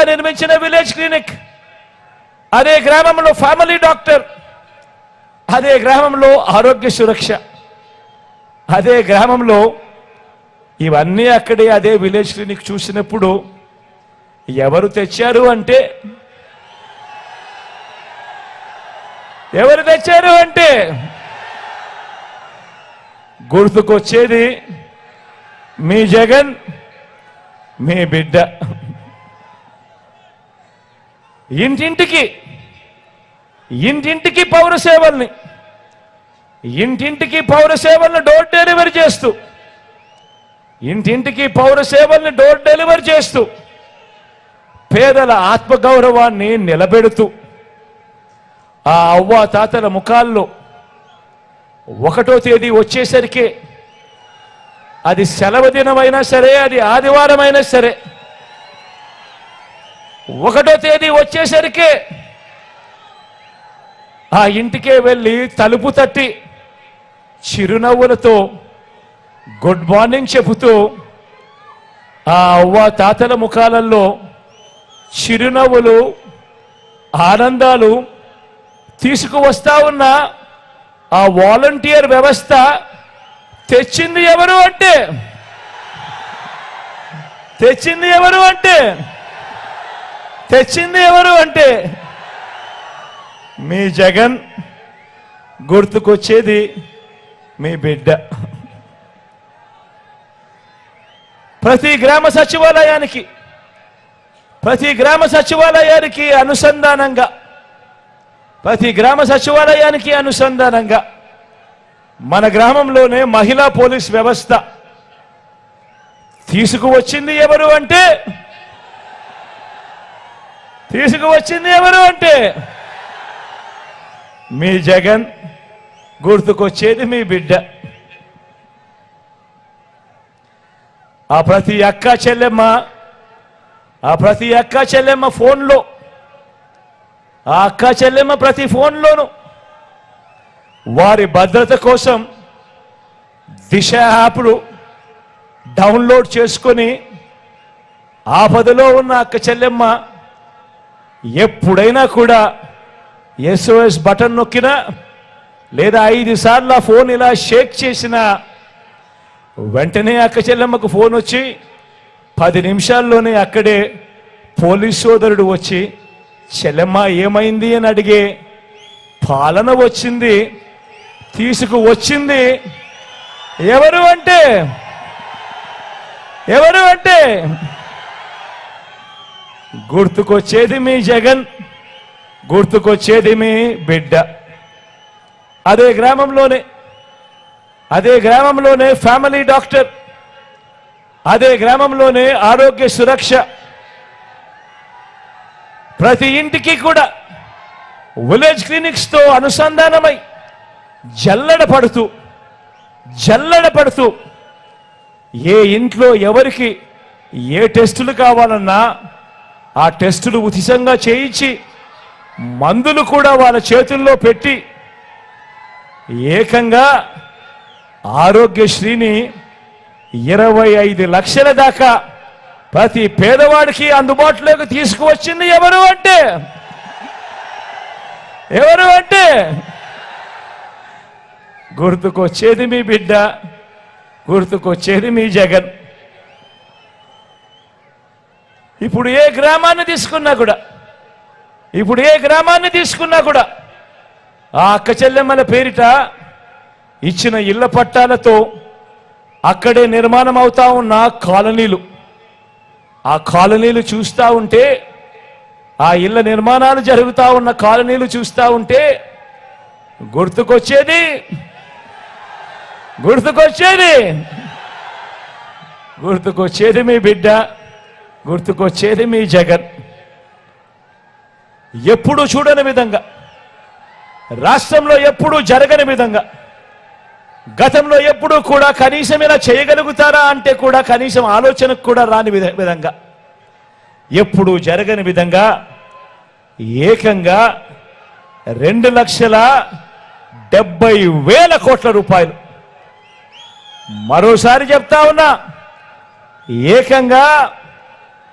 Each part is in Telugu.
కొత్తగా నిర్మించిన విలేజ్ క్లినిక్, అదే గ్రామంలో ఫ్యామిలీ డాక్టర్, అదే గ్రామంలో ఆరోగ్య సురక్ష, అదే గ్రామంలో ఇవన్నీ అక్కడే అదే విలేజ్ క్లినిక్ చూసినప్పుడు ఎవరు తెచ్చారు అంటే గుర్తుకొచ్చేది మీ జగన్, మీ బిడ్డ. ఇంటింటికి పౌర సేవల్ని డోర్ డెలివరీ చేస్తూ పేదల ఆత్మగౌరవాన్ని నిలబెడుతూ ఆ అవ్వ తాతల ముఖాల్లో 1వ తేదీ వచ్చేసరికి, అది సెలవు దినమైనా సరే, అది ఆదివారమైనా సరే, 1వ తేదీ వచ్చేసరికి ఆ ఇంటికే వెళ్ళి తలుపు తట్టి చిరునవ్వులతో గుడ్ మార్నింగ్ చెబుతూ ఆ అవ్వ తాతల ముఖాలలో చిరునవ్వులు, ఆనందాలు తీసుకువస్తా ఉన్న ఆ వాలంటీర్ వ్యవస్థ తెచ్చింది ఎవరు అంటే మీ జగన్, గుర్తుకొచ్చేది మీ బిడ్డ. ప్రతి గ్రామ సచివాలయానికి అనుసంధానంగా మన గ్రామంలోనే మహిళా పోలీస్ వ్యవస్థ తీసుకువచ్చింది ఎవరు అంటే మీ జగన్, గుర్తుకొచ్చేది మీ బిడ్డ. ఆ ప్రతి అక్క చెల్లెమ్మ ఫోన్లో, ఆ అక్క చెల్లెమ్మ ప్రతి ఫోన్లోనూ వారి భద్రత కోసం దిశ యాప్లు డౌన్లోడ్ చేసుకొని ఆపదలో ఉన్న అక్క చెల్లెమ్మ ఎప్పుడైనా కూడా SOS బటన్ నొక్కినా లేదా 5 సార్లు ఆ ఫోన్ ఇలా షేక్ చేసినా వెంటనే అక్క చెల్లెమ్మకు ఫోన్ వచ్చి 10 నిమిషాల్లోనే అక్కడే పోలీస్ సోదరుడు వచ్చి చెల్లెమ్మ ఏమైంది అని అడిగే పాలన వచ్చింది, తీసుకువచ్చింది ఎవరు అంటే గుర్తుకొచ్చేది మీ జగన్, గుర్తుకొచ్చేది మీ బిడ్డ. అదే గ్రామంలోనే ఫ్యామిలీ డాక్టర్, అదే గ్రామంలోనే ఆరోగ్య సురక్ష. ప్రతి ఇంటికి కూడా విలేజ్ క్లినిక్స్ తో అనుసంధానమై జల్లడ పడుతూ ఏ ఇంట్లో ఎవరికి ఏ టెస్టులు కావాలన్నా ఆ టెస్టులు ఉచితంగా చేయించి మందులు కూడా వాళ్ళ చేతుల్లో పెట్టి ఏకంగా ఆరోగ్యశ్రీని 25 లక్షల దాకా ప్రతి పేదవాడికి అందుబాటులోకి తీసుకువచ్చింది ఎవరు అంటే గుర్తుకొచ్చేది మీ బిడ్డ, గుర్తుకొచ్చేది మీ జగన్. ఇప్పుడు ఏ గ్రామాన్ని తీసుకున్నా కూడా ఆ అక్క చెల్లెమ్మల పేరిట ఇచ్చిన ఇళ్ల పట్టాలతో అక్కడే నిర్మాణం అవుతా ఉన్న కాలనీలు, ఆ కాలనీలు చూస్తూ ఉంటే, ఆ ఇళ్ల నిర్మాణాలు జరుగుతూ ఉన్న కాలనీలు చూస్తూ ఉంటే గుర్తుకొచ్చేది మీ బిడ్డ, గుర్తుకొచ్చేది మీ జగన్. ఎప్పుడు చూడని విధంగా, రాష్ట్రంలో ఎప్పుడూ జరగని విధంగా, గతంలో ఎప్పుడూ కూడా కనీసం ఇలా చేయగలుగుతారా అంటే కూడా కనీసం ఆలోచనకు కూడా రాని విధంగా, ఎప్పుడూ జరగని విధంగా ఏకంగా 2,70,000 కోట్ల రూపాయలు, మరోసారి చెప్తా ఉన్నా, ఏకంగా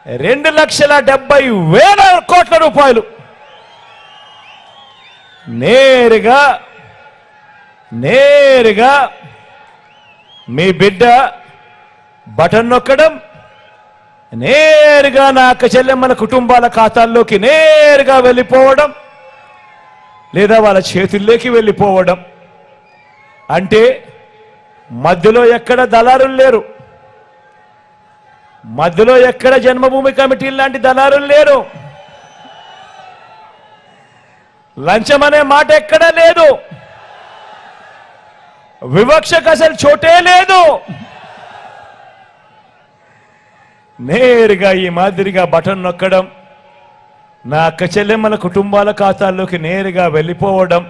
2,70,000 కోట్ల రూపాయలు నేరుగా మీ బిడ్డ బటన్ నొక్కడం, నేరుగా నా అక్క చెల్లెమ్మల కుటుంబాల ఖాతాల్లోకి నేరుగా వెళ్ళిపోవడం, లేదా వాళ్ళ చేతుల్లోకి వెళ్ళిపోవడం. అంటే మధ్యలో ఎక్కడ దళారులు లేరు, మధ్యలో ఎక్కడ జన్మభూమి కమిటీ లాంటి దళారులు లేరు, లంచం అనే మాట ఎక్కడా లేదు, వివక్షకు అసలు చోటే లేదు. నేరుగా ఈ మాదిరిగా బటన్ నొక్కడం, నా అక్క చెల్లెమ్మల కుటుంబాల ఖాతాల్లోకి నేరుగా వెళ్ళిపోవడం,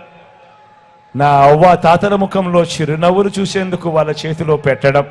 నా అవ్వ తాతల ముఖంలో చిరునవ్వులు చూసేందుకు వాళ్ళ చేతిలో పెట్టడం.